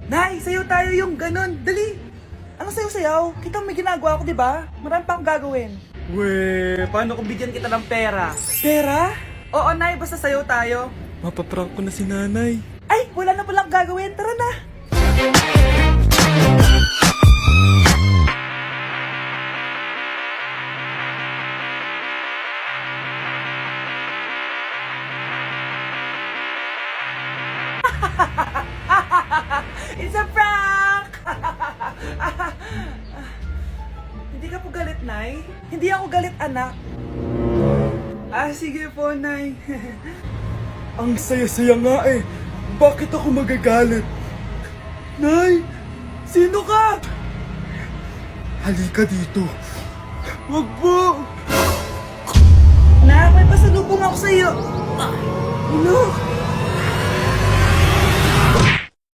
Nay, sayo tayo yung ganun. Dali! Ano sayo-sayaw? Kita may ginagawa ko, di ba? Marami pa akong gagawin. Weh, paano kung bigyan kita ng pera? Pera? Oo, Nay, basta sayo tayo. Mapaprank ko na si nanay. Ay, wala na palang gagawin. Tara na! It's a prank! Hindi ka po galit, Nay? Hindi ako galit, anak. Sige po, Nay. Ang saya-saya nga eh. Bakit ako magagalit? Nay, sino ka? Halika dito. Wag po. Nak, may pasalubong ako sa'yo. Ano?